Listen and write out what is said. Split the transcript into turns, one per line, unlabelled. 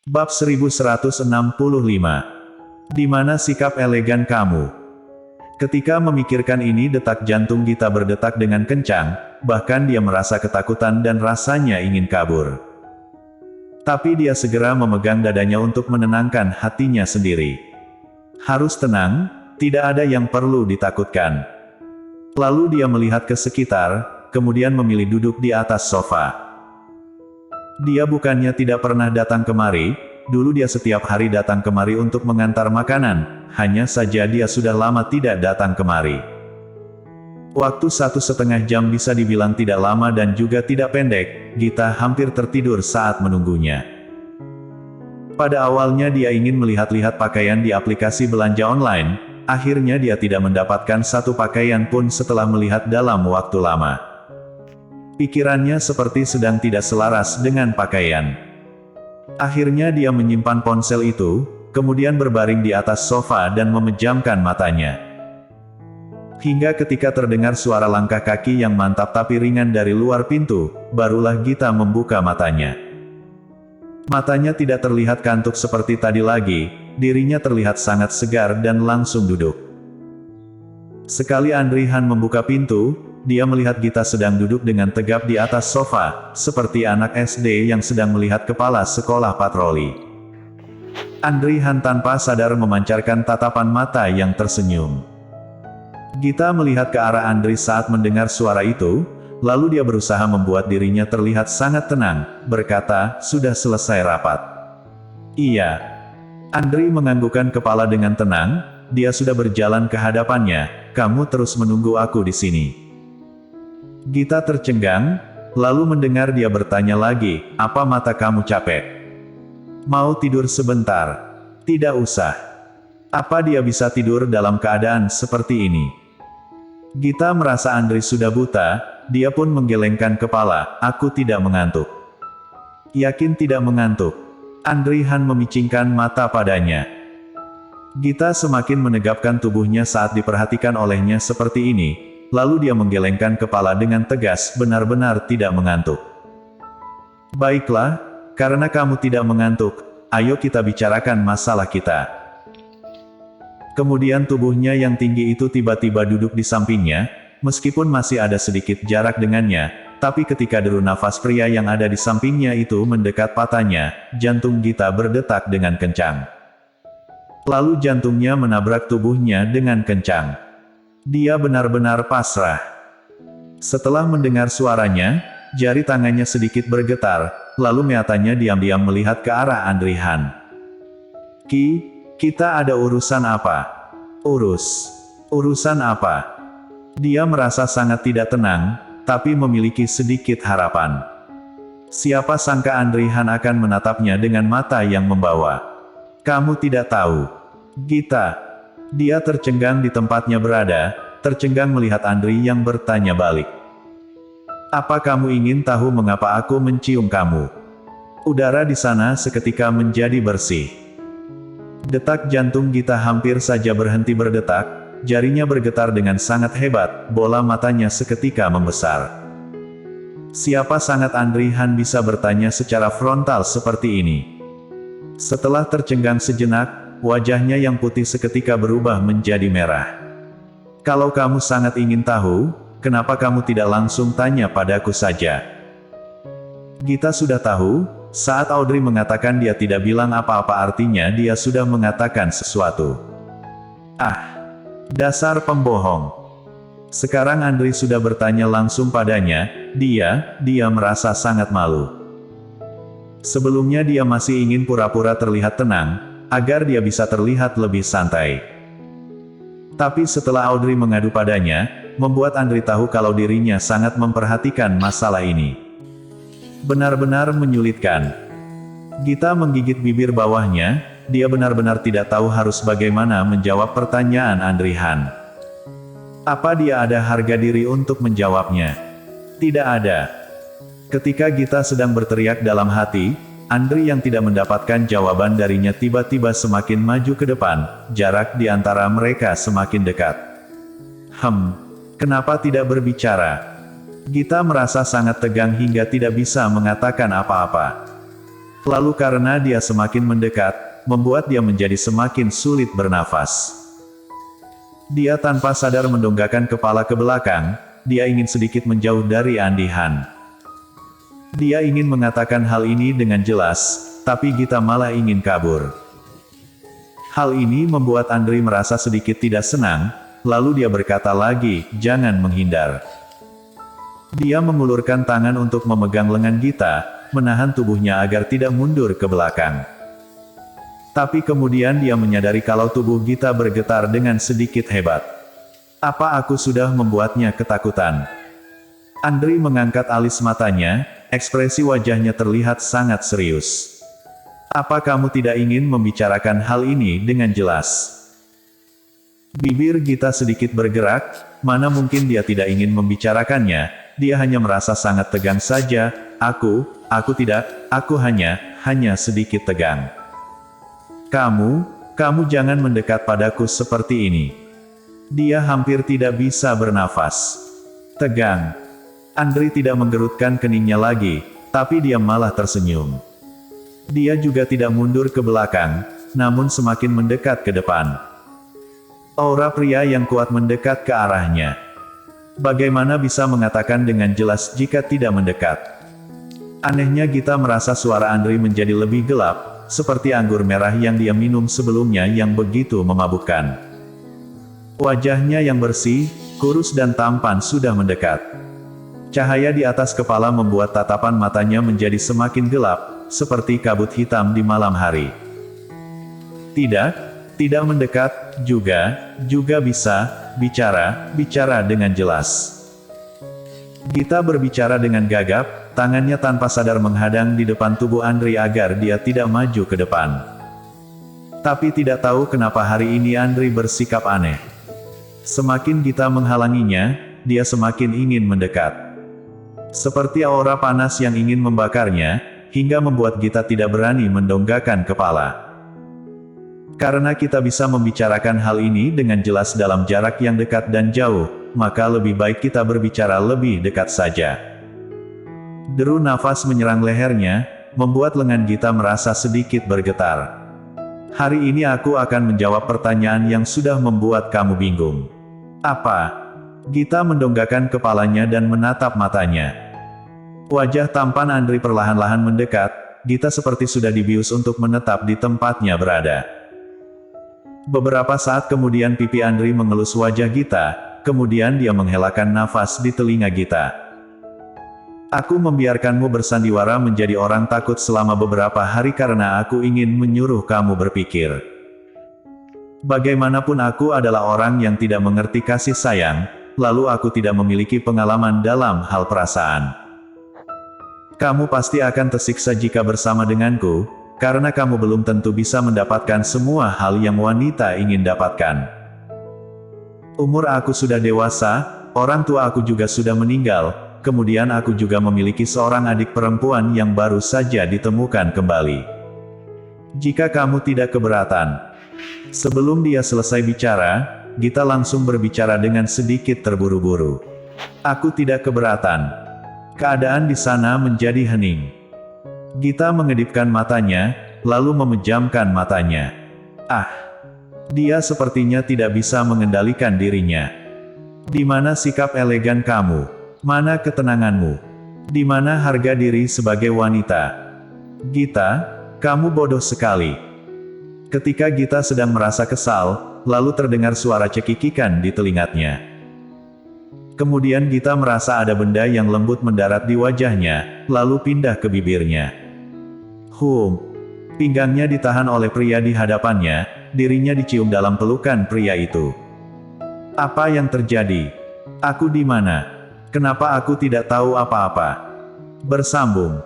Bab 1165. Di mana sikap elegan kamu? Ketika memikirkan ini, detak jantung Gita berdetak dengan kencang, bahkan dia merasa ketakutan dan rasanya ingin kabur. Tapi dia segera memegang dadanya untuk menenangkan hatinya sendiri. Harus tenang, tidak ada yang perlu ditakutkan. Lalu dia melihat ke sekitar, kemudian memilih duduk di atas sofa. Dia bukannya tidak pernah datang kemari, dulu dia setiap hari datang kemari untuk mengantar makanan, hanya saja dia sudah lama tidak datang kemari. Waktu 1,5 jam bisa dibilang tidak lama dan juga tidak pendek, Gita hampir tertidur saat menunggunya. Pada awalnya dia ingin melihat-lihat pakaian di aplikasi belanja online, akhirnya dia tidak mendapatkan satu pakaian pun setelah melihat dalam waktu lama. Pikirannya seperti sedang tidak selaras dengan pakaian. Akhirnya dia menyimpan ponsel itu, kemudian berbaring di atas sofa dan memejamkan matanya. Hingga ketika terdengar suara langkah kaki yang mantap tapi ringan dari luar pintu, barulah Gita membuka matanya. Matanya tidak terlihat kantuk seperti tadi lagi, dirinya terlihat sangat segar dan langsung duduk. Sekali Andrihan membuka pintu, dia melihat Gita sedang duduk dengan tegap di atas sofa, seperti anak SD yang sedang melihat kepala sekolah patroli. Andrihan tanpa sadar memancarkan tatapan mata yang tersenyum. Gita melihat ke arah Andri saat mendengar suara itu, lalu dia berusaha membuat dirinya terlihat sangat tenang, berkata, "Sudah selesai rapat." "Iya." Andri menganggukkan kepala dengan tenang, dia sudah berjalan ke hadapannya, "Kamu terus menunggu aku di sini." Gita tercengang, lalu mendengar dia bertanya lagi, "Apa mata kamu capek? Mau tidur sebentar?" "Tidak usah." Apa dia bisa tidur dalam keadaan seperti ini? Gita merasa Andri sudah buta, dia pun menggelengkan kepala, "Aku tidak mengantuk." "Yakin tidak mengantuk?" Andrihan memicingkan mata padanya. Gita semakin menegapkan tubuhnya saat diperhatikan olehnya seperti ini. Lalu dia menggelengkan kepala dengan tegas, "Benar-benar tidak mengantuk." "Baiklah, karena kamu tidak mengantuk, ayo kita bicarakan masalah kita." Kemudian tubuhnya yang tinggi itu tiba-tiba duduk di sampingnya, meskipun masih ada sedikit jarak dengannya, tapi ketika deru nafas pria yang ada di sampingnya itu mendekat patanya, jantung Gita berdetak dengan kencang. Lalu jantungnya menabrak tubuhnya dengan kencang. Dia benar-benar pasrah. Setelah mendengar suaranya, jari tangannya sedikit bergetar, lalu matanya diam-diam melihat ke arah Andrihan. Kita ada urusan apa?" Urusan apa?" Dia merasa sangat tidak tenang, tapi memiliki sedikit harapan. Siapa sangka Andrihan akan menatapnya dengan mata yang membawa. "Kamu tidak tahu." "Gita." Dia tercengang di tempatnya berada, tercengang melihat Andri yang bertanya balik. "Apa kamu ingin tahu mengapa aku mencium kamu?" Udara di sana seketika menjadi bersih. Detak jantung Gita hampir saja berhenti berdetak, jarinya bergetar dengan sangat hebat, bola matanya seketika membesar. Siapa sangat Andrihan bisa bertanya secara frontal seperti ini? Setelah tercengang sejenak, wajahnya yang putih seketika berubah menjadi merah. "Kalau kamu sangat ingin tahu, kenapa kamu tidak langsung tanya padaku saja?" Gita sudah tahu, saat Audrey mengatakan dia tidak bilang apa-apa artinya dia sudah mengatakan sesuatu. Ah, dasar pembohong. Sekarang Andri sudah bertanya langsung padanya, dia merasa sangat malu. Sebelumnya dia masih ingin pura-pura terlihat tenang, agar dia bisa terlihat lebih santai. Tapi setelah Audrey mengadu padanya, membuat Andri tahu kalau dirinya sangat memperhatikan masalah ini. Benar-benar menyulitkan. Gita menggigit bibir bawahnya, dia benar-benar tidak tahu harus bagaimana menjawab pertanyaan Andrihan. Apa dia ada harga diri untuk menjawabnya? Tidak ada. Ketika Gita sedang berteriak dalam hati, Andri yang tidak mendapatkan jawaban darinya tiba-tiba semakin maju ke depan, jarak di antara mereka semakin dekat. Kenapa tidak berbicara?" Gita merasa sangat tegang hingga tidak bisa mengatakan apa-apa. Lalu karena dia semakin mendekat, membuat dia menjadi semakin sulit bernafas. Dia tanpa sadar mendongakkan kepala ke belakang, dia ingin sedikit menjauh dari Andy Han. Dia ingin mengatakan hal ini dengan jelas, tapi Gita malah ingin kabur. Hal ini membuat Andri merasa sedikit tidak senang, lalu dia berkata lagi, "Jangan menghindar." Dia mengulurkan tangan untuk memegang lengan Gita, menahan tubuhnya agar tidak mundur ke belakang. Tapi kemudian dia menyadari kalau tubuh Gita bergetar dengan sedikit hebat. Apa aku sudah membuatnya ketakutan? Andri mengangkat alis matanya, ekspresi wajahnya terlihat sangat serius. Apa kamu tidak ingin membicarakan hal ini dengan jelas? Bibir Gita sedikit bergerak, mana mungkin dia tidak ingin membicarakannya, dia hanya merasa sangat tegang saja. Aku hanya sedikit tegang. Kamu jangan mendekat padaku seperti ini. Dia hampir tidak bisa bernafas. Tegang. Andri tidak menggerutkan keningnya lagi, tapi dia malah tersenyum. Dia juga tidak mundur ke belakang, namun semakin mendekat ke depan. Aura pria yang kuat mendekat ke arahnya. Bagaimana bisa mengatakan dengan jelas jika tidak mendekat? Anehnya Gita merasa suara Andri menjadi lebih gelap, seperti anggur merah yang dia minum sebelumnya yang begitu memabukkan. Wajahnya yang bersih, kurus dan tampan sudah mendekat. Cahaya di atas kepala membuat tatapan matanya menjadi semakin gelap, seperti kabut hitam di malam hari. Tidak mendekat, juga bisa, bicara dengan jelas. Gita berbicara dengan gagap, tangannya tanpa sadar menghadang di depan tubuh Andri agar dia tidak maju ke depan. Tapi tidak tahu kenapa hari ini Andri bersikap aneh. Semakin Gita menghalanginya, dia semakin ingin mendekat. Seperti aura panas yang ingin membakarnya, hingga membuat Gita tidak berani mendongakkan kepala. Karena kita bisa membicarakan hal ini dengan jelas dalam jarak yang dekat dan jauh, maka lebih baik kita berbicara lebih dekat saja. Deru nafas menyerang lehernya, membuat lengan Gita merasa sedikit bergetar. Hari ini aku akan menjawab pertanyaan yang sudah membuat kamu bingung. Apa? Gita mendongakkan kepalanya dan menatap matanya. Wajah tampan Andri perlahan-lahan mendekat, Gita seperti sudah dibius untuk menetap di tempatnya berada. Beberapa saat kemudian pipi Andri mengelus wajah Gita, kemudian dia menghelakan nafas di telinga Gita. Aku membiarkanmu bersandiwara menjadi orang takut selama beberapa hari karena aku ingin menyuruh kamu berpikir. Bagaimanapun aku adalah orang yang tidak mengerti kasih sayang, lalu aku tidak memiliki pengalaman dalam hal perasaan. Kamu pasti akan tersiksa jika bersama denganku, karena kamu belum tentu bisa mendapatkan semua hal yang wanita ingin dapatkan. Umur aku sudah dewasa, orang tua aku juga sudah meninggal, kemudian aku juga memiliki seorang adik perempuan yang baru saja ditemukan kembali. Jika kamu tidak keberatan. Sebelum dia selesai bicara, Gita langsung berbicara dengan sedikit terburu-buru. Aku tidak keberatan. Keadaan di sana menjadi hening. Gita mengedipkan matanya, lalu memejamkan matanya. Dia sepertinya tidak bisa mengendalikan dirinya. Di mana sikap elegan kamu? Mana ketenanganmu? Di mana harga diri sebagai wanita? Gita, kamu bodoh sekali. Ketika Gita sedang merasa kesal, lalu terdengar suara cekikikan di telinganya. Kemudian Gita merasa ada benda yang lembut mendarat di wajahnya, lalu pindah ke bibirnya. Pinggangnya ditahan oleh pria di hadapannya, dirinya dicium dalam pelukan pria itu. Apa yang terjadi? Aku di mana? Kenapa aku tidak tahu apa-apa? Bersambung.